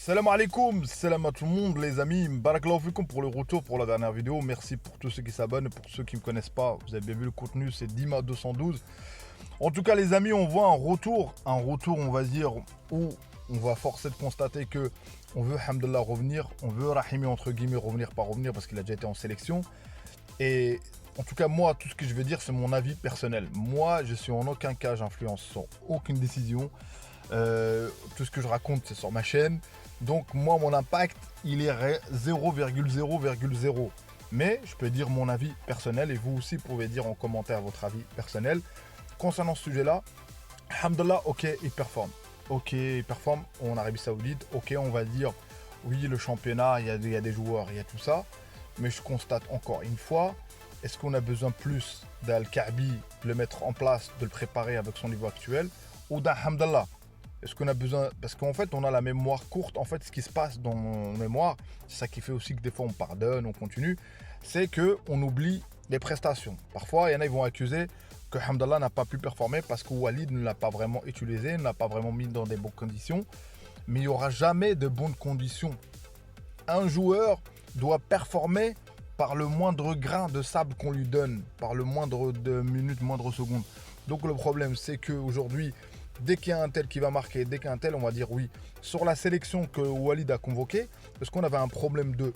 Salam alaikum, salam à tout le monde les amis, barakallahu fikoum pour le retour pour la dernière vidéo, merci pour tous ceux qui s'abonnent, pour ceux qui ne me connaissent pas, vous avez bien vu le contenu, c'est Dima212. En tout cas les amis, on voit un retour on va dire, où on va forcer de constater que on veut Hamdallah revenir, on veut Rahimi entre guillemets revenir, pas revenir parce qu'il a déjà été en sélection. Et en tout cas moi, tout ce que je vais dire c'est mon avis personnel. Moi je suis en aucun cas, j'influence sur aucune décision. Tout ce que je raconte c'est sur ma chaîne. Donc moi mon impact il est 0,0,0. Mais je peux dire mon avis personnel et vous aussi pouvez dire en commentaire votre avis personnel. Concernant ce sujet là, Alhamdulillah, ok il performe. Ok il performe en Arabie Saoudite. Ok on va dire oui le championnat, il y a des joueurs, il y a tout ça. Mais je constate encore une fois, est-ce qu'on a besoin plus d'Al-Kaabi, de le mettre en place, de le préparer avec son niveau actuel, ou d'un Hamdallah? Est-ce qu'on a besoin... Parce qu'en fait, on a la mémoire courte. En fait, ce qui se passe dans nos mémoires, c'est ça qui fait aussi que des fois, on pardonne, on continue, c'est qu'on oublie les prestations. Parfois, il y en a qui vont accuser que Hamdallah n'a pas pu performer parce que Walid ne l'a pas vraiment utilisé, ne l'a pas vraiment mis dans des bonnes conditions. Mais il n'y aura jamais de bonnes conditions. Un joueur doit performer par le moindre grain de sable qu'on lui donne, par le moindre de minutes, moindre seconde. Donc le problème, c'est qu'aujourd'hui, dès qu'il y a un tel qui va marquer, dès qu'il y a un tel, on va dire oui. Sur la sélection que Walid a convoquée, est-ce qu'on avait un problème de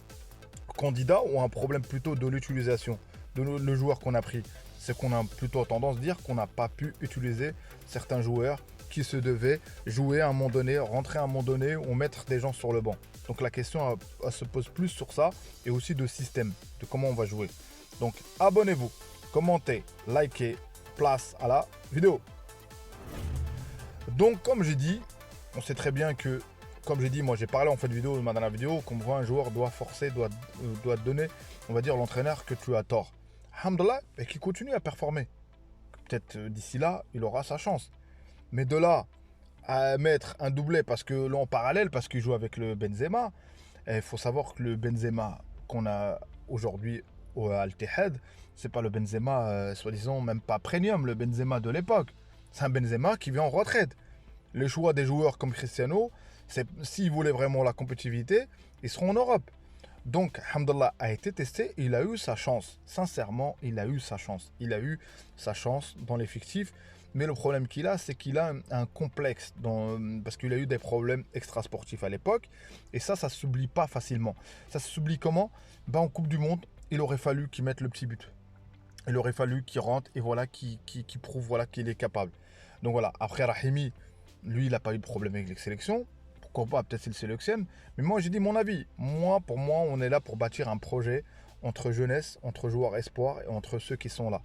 candidat ou un problème plutôt de l'utilisation de le joueur qu'on a pris? C'est qu'on a plutôt tendance à dire qu'on n'a pas pu utiliser certains joueurs qui se devaient jouer à un moment donné, rentrer à un moment donné ou mettre des gens sur le banc. Donc la question elle se pose plus sur ça et aussi de système, de comment on va jouer. Donc abonnez-vous, commentez, likez, place à la vidéo. Donc comme j'ai dit, on sait très bien que, comme j'ai dit, moi j'ai parlé en fait vidéo de ma dernière vidéo, qu'on voit un joueur doit forcer, doit donner, on va dire l'entraîneur que tu as tort. Alhamdulillah, et qu'il continue à performer. Peut-être d'ici là, il aura sa chance. Mais de là à mettre un doublé, parce que là en parallèle, parce qu'il joue avec le Benzema, il faut savoir que le Benzema qu'on a aujourd'hui au Al-Ittihad, c'est pas le Benzema, soi-disant même pas premium, le Benzema de l'époque. C'est un Benzema qui vient en retraite. Les choix des joueurs comme Cristiano, c'est s'ils voulaient vraiment la compétitivité, ils seront en Europe. Donc, Alhamdulillah a été testé, il a eu sa chance. Sincèrement, il a eu sa chance. Il a eu sa chance dans l'effectif. Mais le problème qu'il a, c'est qu'il a un complexe parce qu'il a eu des problèmes extrasportifs à l'époque. Et ça s'oublie pas facilement. Ça s'oublie comment? En Coupe du Monde, il aurait fallu qu'il mette le petit but. Il aurait fallu qu'il rentre et voilà, qu'il prouve voilà, qu'il est capable. Donc voilà, après Rahimi, lui, il n'a pas eu de problème avec les sélections. Pourquoi pas, peut-être s'il sélectionne. Mais moi, j'ai dit mon avis. Pour moi, on est là pour bâtir un projet entre jeunesse, entre joueurs espoirs et entre ceux qui sont là.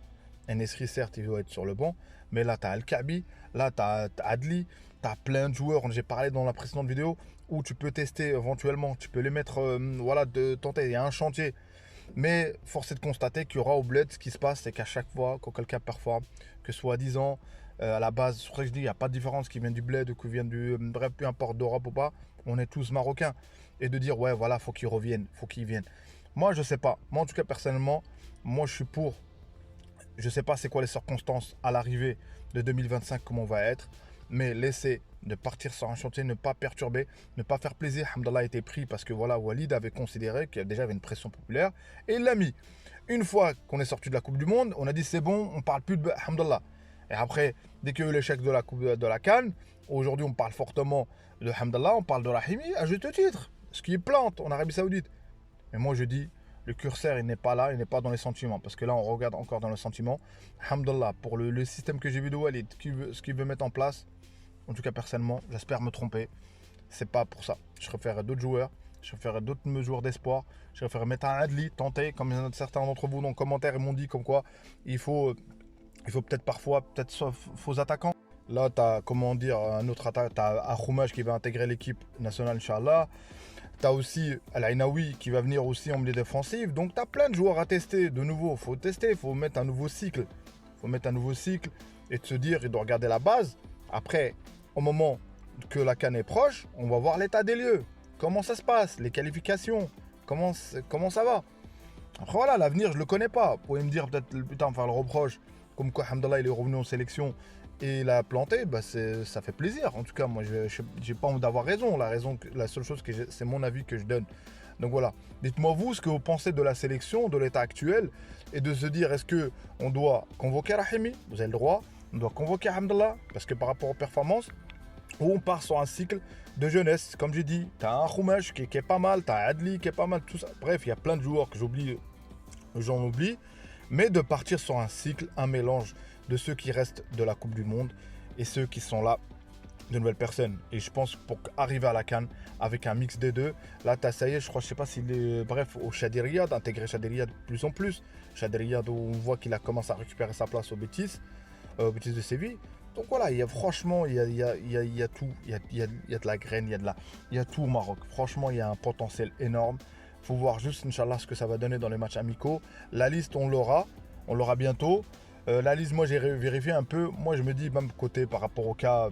Nesri, certes, il doit être sur le banc. Mais là, tu as Al-Kaabi, là, tu as Adli, tu as plein de joueurs. J'ai parlé dans la précédente vidéo où tu peux tester éventuellement. Tu peux les mettre, voilà, de tenter. Il y a un chantier. Mais force est de constater qu'il y aura au bled, ce qui se passe, c'est qu'à chaque fois quand quelqu'un performe, que soi-disant, à la base, c'est pour ça que je dis, il n'y a pas de différence qui vient du bled ou qui vient du... bref, peu importe d'Europe ou pas, on est tous marocains. Et de dire, ouais, voilà, faut qu'ils reviennent, faut qu'ils viennent. Moi, je sais pas. Moi, en tout cas, personnellement, moi, je suis pour... Je sais pas c'est quoi les circonstances à l'arrivée de 2025, comment on va être. Mais laisser de partir sur un chantier, ne pas perturber, ne pas faire plaisir. Hamdallah a été pris parce que voilà, Walid avait considéré qu'il y avait déjà une pression populaire et il l'a mis. Une fois qu'on est sorti de la Coupe du Monde, on a dit c'est bon, on parle plus de Hamdallah. Et après, dès qu'il y a eu l'échec de la Coupe de la CAN, aujourd'hui on parle fortement de Hamdallah, on parle de Rahimi à juste titre, ce qui est plante en Arabie Saoudite. Mais moi je dis, le curseur il n'est pas là, il n'est pas dans les sentiments. Parce que là on regarde encore dans le sentiment. Hamdallah, pour le système que j'ai vu de Walid, ce qu'il veut mettre en place, en tout cas personnellement, j'espère me tromper. C'est pas pour ça. Je préfère d'autres joueurs. Je préfère d'autres joueurs d'espoir. Je préfère mettre un Adli, tenter, comme certains d'entre vous dans les commentaires ils m'ont dit comme quoi il faut peut-être parfois, faux attaquants. Là, tu as, comment dire, un autre attaquant. Tu as Achoumage qui va intégrer l'équipe nationale, Inch'Allah. Tu as aussi Al-Ainaoui qui va venir aussi en milieu défensif. Donc, tu as plein de joueurs à tester. De nouveau, il faut tester, il faut mettre un nouveau cycle. Il faut mettre un nouveau cycle et de se dire, il doit regarder la base. Après, au moment que la CAN est proche, on va voir l'état des lieux. Comment ça se passe, les qualifications, comment ça va. Après, voilà, l'avenir, je ne le connais pas. Vous pouvez me dire peut-être plus tard, me faire le reproche, comme quoi, alhamdoulilah, il est revenu en sélection et il a planté, bah ça fait plaisir. En tout cas, moi, j'ai pas honte d'avoir raison. La seule chose c'est mon avis que je donne. Donc voilà. Dites-moi vous ce que vous pensez de la sélection, de l'état actuel, et de se dire est-ce que on doit convoquer Rahimi, vous avez le droit, on doit convoquer Hamdallah, parce que par rapport aux performances, ou on part sur un cycle de jeunesse, comme j'ai dit, tu as un Khumash qui est pas mal, tu as Adli qui est pas mal, tout ça. Bref, il y a plein de joueurs que j'en oublie, mais de partir sur un cycle, un mélange de ceux qui restent de la Coupe du Monde et ceux qui sont là, de nouvelles personnes. Et je pense pour arriver à la CAN avec un mix des deux, là, tu as ça y est, je crois, je sais pas s'il est, bref, au Chadi Riyad, intégrer Chadi Riyad de plus en plus. Chadi Riyad, où on voit qu'il a commencé à récupérer sa place au Betis de Séville. Donc voilà, franchement, il y a tout. Il y a de la graine, il y a tout au Maroc. Franchement, il y a un potentiel énorme. Il faut voir juste, Inch'Allah, ce que ça va donner dans les matchs amicaux. La liste, on l'aura bientôt. La liste, moi, j'ai vérifié un peu. Moi, je me dis, même côté par rapport au cas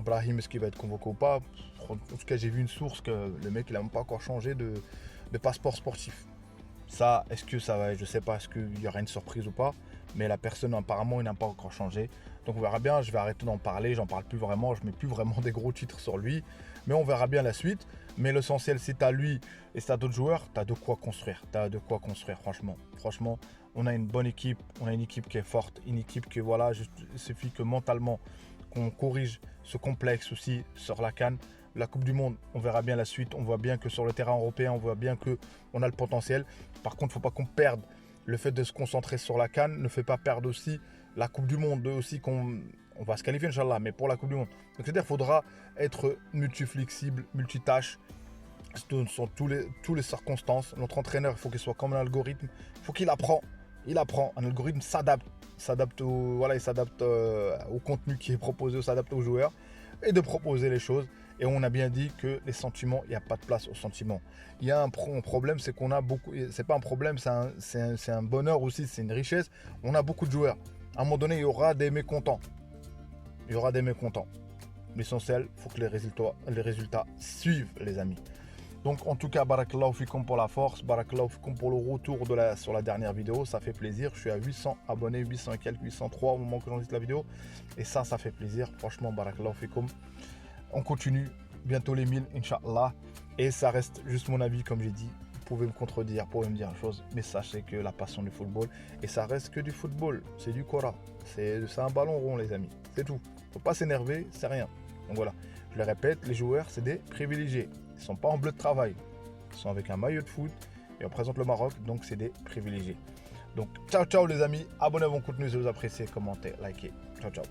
Brahim, est-ce qu'il va être convoqué ou pas. En tout cas, j'ai vu une source que le mec, il n'a même pas encore changé de passeport sportif. Ça, est-ce que ça va, je sais pas, est-ce qu'il y aura une surprise ou pas. Mais la personne, apparemment, il n'a pas encore changé. Donc on verra bien, je vais arrêter d'en parler, j'en parle plus vraiment, je mets plus vraiment des gros titres sur lui. Mais on verra bien la suite. Mais l'essentiel, c'est à lui et c'est à d'autres joueurs, tu as de quoi construire. Tu as de quoi construire, franchement. Franchement, on a une bonne équipe, on a une équipe qui est forte, une équipe que, voilà, il suffit que mentalement, qu'on corrige ce complexe aussi sur la CAN. La Coupe du Monde, on verra bien la suite. On voit bien que sur le terrain européen, on voit bien qu'on a le potentiel. Par contre, il ne faut pas qu'on perde le fait de se concentrer sur la CAN. Ne fait pas perdre aussi la Coupe du Monde, aussi qu'on va se qualifier, Inch'Allah, mais pour la Coupe du Monde. Donc, c'est-à-dire qu'il faudra être multiflexible, multitâche, sur tous les circonstances. Notre entraîneur, il faut qu'il soit comme un algorithme. Il faut qu'il apprend. Il apprend. Un algorithme s'adapte au contenu qui est proposé, s'adapte aux joueurs et de proposer les choses. Et on a bien dit que les sentiments, il n'y a pas de place aux sentiments. Il y a un problème, c'est qu'on a beaucoup. C'est pas un problème, c'est un bonheur aussi, c'est une richesse. On a beaucoup de joueurs. À un moment donné, il y aura des mécontents. L'essentiel, il faut que les résultats suivent, les amis. Donc en tout cas, barakallahu fikum pour la force, barakallahu fikum pour le retour sur la dernière vidéo, ça fait plaisir. Je suis à 800 abonnés, 800 et quelques, 803 au moment que j'enregistre la vidéo. Et ça fait plaisir. Franchement, barakallahu fikum. On continue, bientôt les 1000, Inch'Allah. Et ça reste juste mon avis, comme j'ai dit. Vous pouvez me contredire, vous pouvez me dire une chose, mais sachez que la passion du football, et ça reste que du football, c'est du Kora. C'est un ballon rond, les amis. C'est tout. Faut pas s'énerver, c'est rien. Donc voilà, je le répète, les joueurs, c'est des privilégiés. Ils ne sont pas en bleu de travail. Ils sont avec un maillot de foot et on présente le Maroc, donc c'est des privilégiés. Donc ciao ciao les amis, abonnez-vous au contenu si vous appréciez, commentez, likez. Ciao ciao.